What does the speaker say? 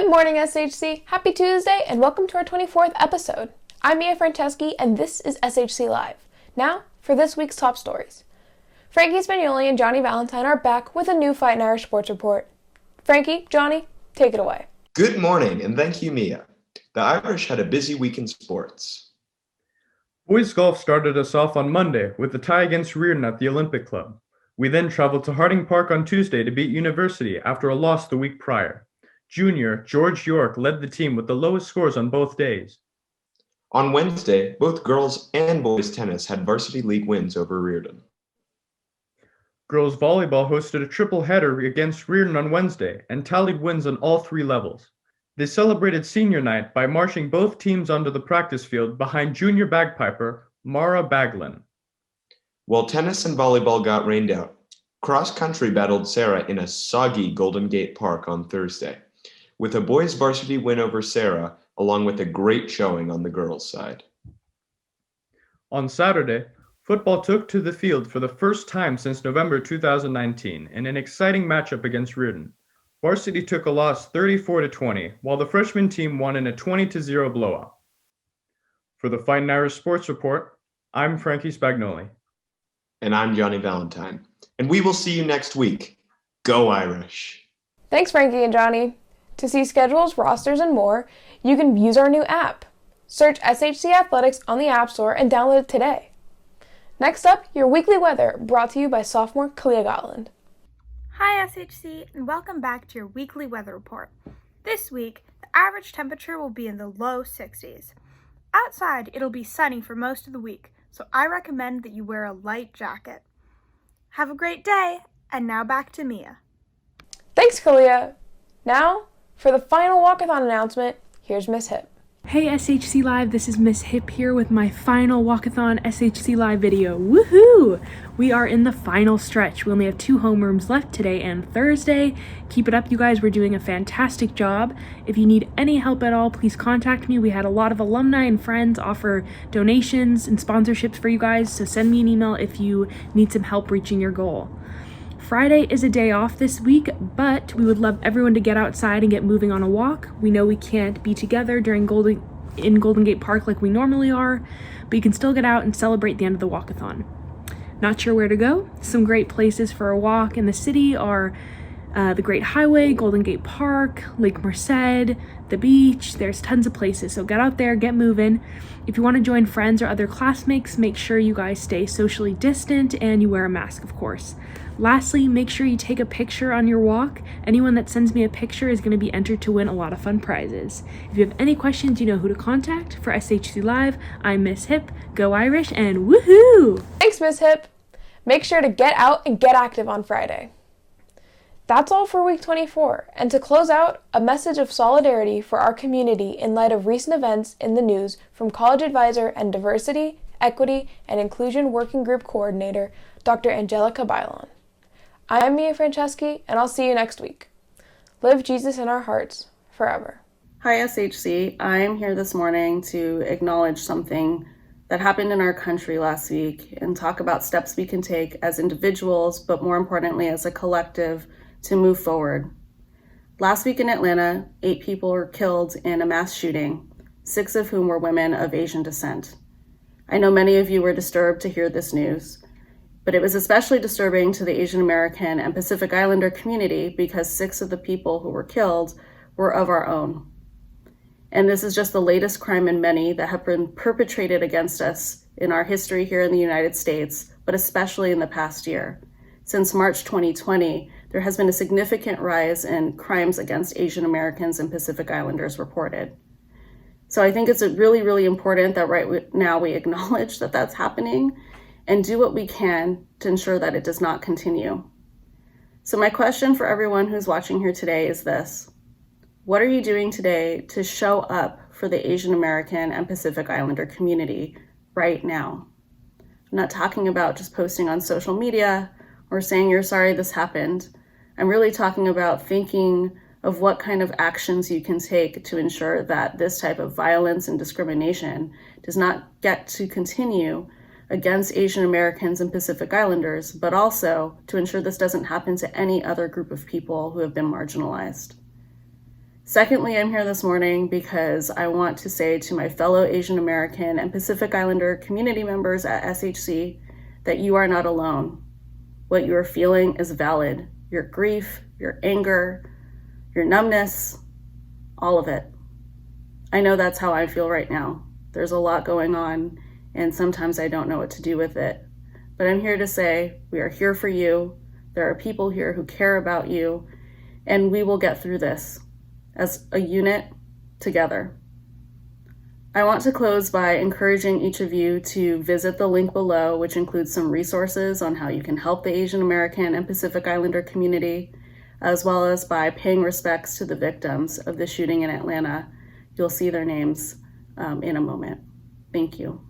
Good morning, SHC. Happy Tuesday, and welcome to our 24th episode. I'm Franceschi, and this is SHC Live. Now, for this week's top stories. Frankie Spagnoli and Johnny Valentine are back with a new Fightin Irish sports report. Frankie, Johnny, take it away. Good morning, and thank you, Mia. The Irish had a busy week in sports. Boys golf started us off on Monday with a tie against Reardon at the Olympic Club. We then traveled to Harding Park on Tuesday to beat University after a loss the week prior. Junior George York led the team with the lowest scores on both days. On Wednesday, both girls and boys tennis had varsity league wins over Reardon. Girls volleyball hosted a triple header against Reardon on Wednesday and tallied wins on all three levels. They celebrated senior night by marching both teams onto the practice field behind junior bagpiper Mara Baglin. While tennis and volleyball got rained out, cross country battled Sarah in a soggy Golden Gate Park on Thursday, with a boys varsity win over Sarah along with a great showing on the girls' side. On Saturday, football took to the field for the first time since November 2019 in an exciting matchup against Reardon. Varsity took a loss 34-20, while the freshman team won in a 20-0 blowout. For the Fightin Irish Sports Report, I'm Frankie Spagnoli. And I'm Johnny Valentine. And we will see you next week. Go Irish! Thanks, Frankie and Johnny. To see schedules, rosters, and more, you can use our new app. Search SHC Athletics on the App Store and download it today. Next up, your weekly weather, brought to you by sophomore Calia Godtland. Hi SHC, and welcome back to your weekly weather report. This week, the average temperature will be in the low 60s. Outside, it'll be sunny for most of the week, so I recommend that you wear a light jacket. Have a great day, and now back to Mia. Thanks, Calia. Now, for the final Walk-A-Thon announcement, here's Miss Hipp. Hey SHC Live, this is Miss Hipp here with my final Walk-A-Thon SHC Live video. Woohoo! We are in the final stretch. We only have 2 homerooms left today and Thursday. Keep it up, you guys. We're doing a fantastic job. If you need any help at all, please contact me. We had a lot of alumni and friends offer donations and sponsorships for you guys, so send me an email if you need some help reaching your goal. Friday is a day off this week, but we would love everyone to get outside and get moving on a walk. We know we can't be together in Golden Gate Park like we normally are, but you can still get out and celebrate the end of the Walk-A-Thon. Not sure where to go? Some great places for a walk in the city are the Great Highway, Golden Gate Park, Lake Merced, the beach. There's tons of places, so get out there, get moving. If you want to join friends or other classmates, make sure you guys stay socially distant and you wear a mask, of course. Lastly, make sure you take a picture on your walk. Anyone that sends me a picture is going to be entered to win a lot of fun prizes. If you have any questions, you know who to contact. For SHC Live, I'm Miss Hipp. Go Irish and woohoo! Thanks, Miss Hipp. Make sure to get out and get active on Friday. That's all for week 24, and to close out, a message of solidarity for our community in light of recent events in the news from College Advisor and Diversity, Equity, and Inclusion Working Group Coordinator, Dr. Angelica Bailon. I'm Franceschi, and I'll see you next week. Live Jesus in our hearts forever. Hi SHC, I'm here this morning to acknowledge something that happened in our country last week and talk about steps we can take as individuals, but more importantly as a collective, to move forward. Last week in Atlanta, 8 people were killed in a mass shooting, 6 of whom were women of Asian descent. I know many of you were disturbed to hear this news, but it was especially disturbing to the Asian American and Pacific Islander community because 6 of the people who were killed were of our own. And this is just the latest crime in many that have been perpetrated against us in our history here in the United States, but especially in the past year. Since March 2020, there has been a significant rise in crimes against Asian Americans and Pacific Islanders reported. So I think it's really, really important that right now we acknowledge that that's happening and do what we can to ensure that it does not continue. So my question for everyone who's watching here today is this: what are you doing today to show up for the Asian American and Pacific Islander community right now? I'm not talking about just posting on social media or saying you're sorry this happened. I'm really talking about thinking of what kind of actions you can take to ensure that this type of violence and discrimination does not get to continue against Asian Americans and Pacific Islanders, but also to ensure this doesn't happen to any other group of people who have been marginalized. Secondly, I'm here this morning because I want to say to my fellow Asian American and Pacific Islander community members at SHC that you are not alone. What you are feeling is valid. Your grief, your anger, your numbness, all of it. I know that's how I feel right now. There's a lot going on, and sometimes I don't know what to do with it. But I'm here to say we are here for you. There are people here who care about you, and we will get through this as a unit together. I want to close by encouraging each of you to visit the link below, which includes some resources on how you can help the Asian American and Pacific Islander community, as well as by paying respects to the victims of the shooting in Atlanta. You'll see their names in a moment. Thank you.